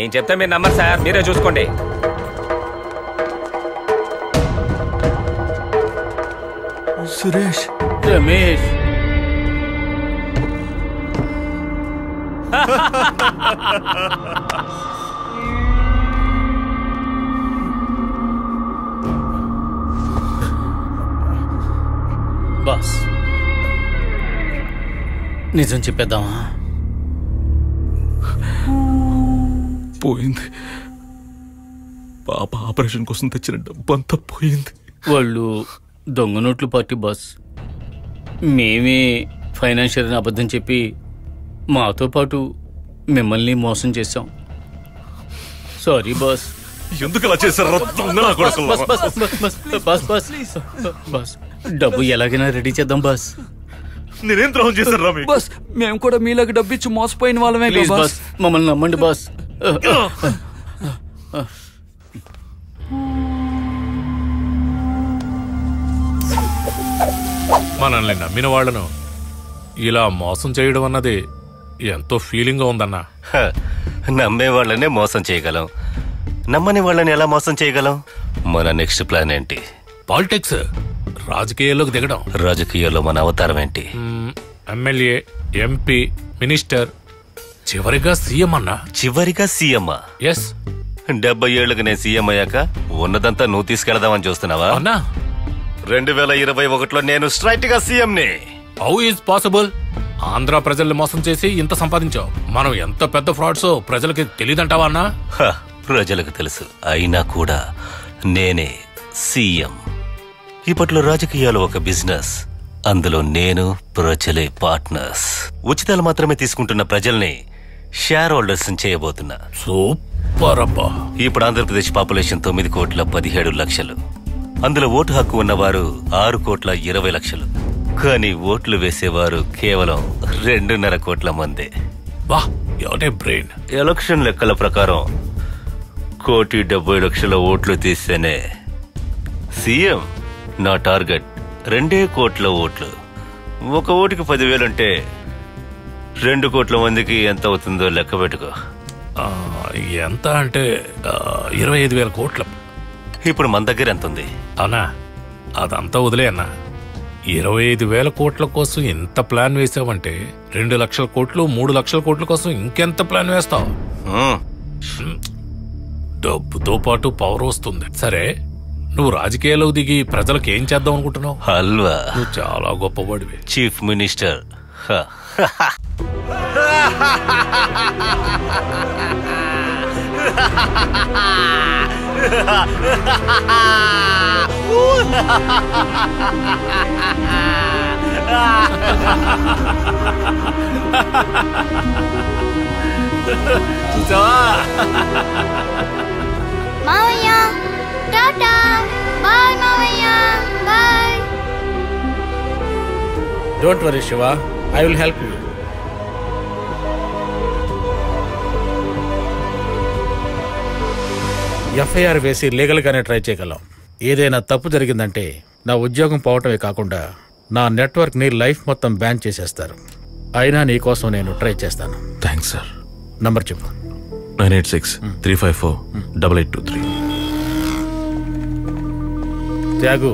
నేను చెప్తే మీరు నమ్మరు సార్, మీరే చూసుకోండి. సురేష్, రమేష్, బాస్ నిజం చెప్పేద్దామా? పోయింది. పాప ఆపరేషన్ కోసం తెచ్చిన డబ్బంతా పోయింది. వాళ్ళు దొంగ నోట్లు పార్టీ బాస్. మేమే ఫైనాన్షియల్ అని అబద్ధం చెప్పి మాతో పాటు మిమ్మల్ని మోసం చేశాం. Sorry boss. ఎందుకు అలా చేశారు? బాస్ డబ్బు ఎలాగైనా రెడీ చేద్దాం బాస్. నేనేం ద్రోహం చేశారు? బాస్ మేము కూడా మీలాగా డబ్బు ఇచ్చి మోసపోయిన వాళ్ళమే ప్లీజ్ బాస్, మమ్మల్ని నమ్మండి బాస్. మనల్ని నమ్మిన వాళ్లను ఇలా మోసం చేయడం అన్నది ఎంతో ఫీలింగ్ గా ఉందన్నా. నమ్మే వాళ్ళనే మోసం చేయగలం, నమ్మని వాళ్ళని ఎలా మోసం చేయగలం? మన నెక్స్ట్ ప్లాన్ ఏంటి? పాలిటిక్స్, రాజకీయాల్లోకి దిగడం. రాజకీయాల్లో మన అవతారం ఏంటి? ఎమ్మెల్యే, ఎంపీ, మినిస్టర్, చివరిగా సీఎం అన్నా. చివరిగా సీఎం? ఎస్. 70 ఏళ్లకు నేను సీఎం అయ్యాక ఉన్నదంతా నువ్వు తీసుకెళ్దామని చూస్తున్నావా? అన్నా 2021లో నేను స్ట్రైట్ గా సీఎం ని. How is possible? ఆంధ్ర ప్రజల్ని మోసం చేసి ఇంత సంపాదించావు. మనం ఎంత పెద్ద ఫ్రాడ్స్ ప్రజలకి తెలియదంటావా అన్నా? ప్రజలకు తెలుసు, అయినా కూడా నేనే సీఎం. ఇప్పట్లో రాజకీయాలు ఒక బిజినెస్, అందులో నేను ప్రజలే పార్ట్నర్స్. ఉచితాలు మాత్రమే తీసుకుంటున్న ప్రజల్ని షేర్ హోల్డర్స్ చేయబోతున్నా. సూపర్ అబ్బా. ఇప్పుడు ఆంధ్రప్రదేశ్ పాపులేషన్ 9,17,00,000. అందులో ఓటు హక్కు ఉన్నవారు 6,20,00,000. కానీ ఓట్లు వేసేవారు కేవలం 2.5 కోట్ల మందే. వా, యువర్ ఏ బ్రెయిన్. ఎలక్షన్ లెక్కల ప్రకారం 1,70,00,000 ఓట్లు తీస్తేనే సీఎం. నా టార్గెట్ 2 కోట్ల ఓట్లు. ఒక ఓటుకి 10,000 అంటే 2 కోట్ల మందికి ఎంత అవుతుందో లెక్క పెట్టుకో. ఎంత అంటే 25,000 కోట్ల. ఇప్పుడు మన దగ్గర ఎంత ఉంది? అన్నా అదంతా వదిలే అన్నా. 25,000 కోట్ల కోసం ఎంత ప్లాన్ వేసావంటే 2 లక్షల కోట్లు, 3 లక్షల కోట్ల కోసం ఇంకెంత ప్లాన్ వేస్తావు? డబ్బుతో పాటు పవర్ వస్తుంది. సరే, నువ్వు రాజకీయాల్లో దిగి ప్రజలకు ఏం చేద్దాం అనుకుంటున్నావు? హల్వా. నువ్వు చాలా గొప్పవాడివి. Chief minister. మావయ్య టాటా బాయ్. మావయ్య bye. Don't worry Shiva, I will help you. FIR వేసి లీగల్గానే ట్రై చేయగలం. ఏదైనా తప్పు జరిగిందంటే నా ఉద్యోగం పోవటమే కాకుండా నా నెట్వర్క్ని లైఫ్ మొత్తం బ్యాన్ చేసేస్తారు. అయినా నీకోసం నేను ట్రై చేస్తాను. Thanks sir. నంబర్ చెప్పు. 986-354-8823. త్యాగు,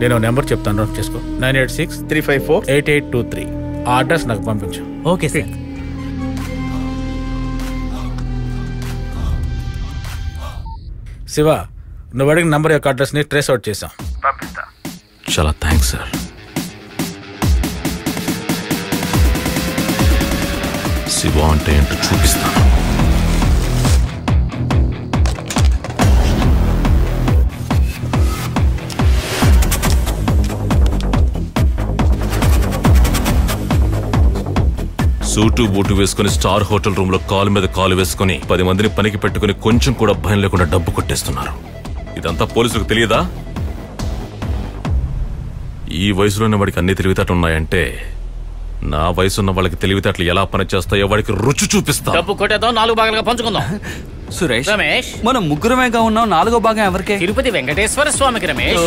నేను నెంబర్ చెప్తాను, నోట్ చేసుకో. 986-354-8823. ఆ అడ్రస్ నాకు పంపించు. Okay sir. శివ, నువ్వు అడిగిన నంబర్ యొక్క అడ్రస్ని ట్రేస్ అవుట్ చేసాం. చాలా థ్యాంక్స్ సార్. శివ అంటే ఏంటో చూపిస్తాను. సూటు బూటు వేసుకుని స్టార్ హోటల్ రూమ్ లో కాలు మీద కాలు వేసుకుని 10 మందిని పనికి పెట్టుకుని కొంచెం కూడా భయం లేకుండా డబ్బు కొట్టేస్తున్నారు. ఇదంతా పోలీసులకు తెలియదా? ఈ వయసులోనే వాడికి అన్ని తెలివితేటలు ఉన్నాయంటే నా వయసున్న వాళ్ళకి తెలివితేటలు ఎలా పనిచేస్తాయో వాడికి రుచి చూపిస్తా. డబ్బు కొట్టేద్దాం, 4 భాగాలుగా పంచుకుందాం. సురేష్, రమేష్, మనం ముగ్గురమేగా ఉన్నాం, 4వ భాగం ఎవరికే? తిరుపతి వెంకటేశ్వర స్వామికి రమేష్.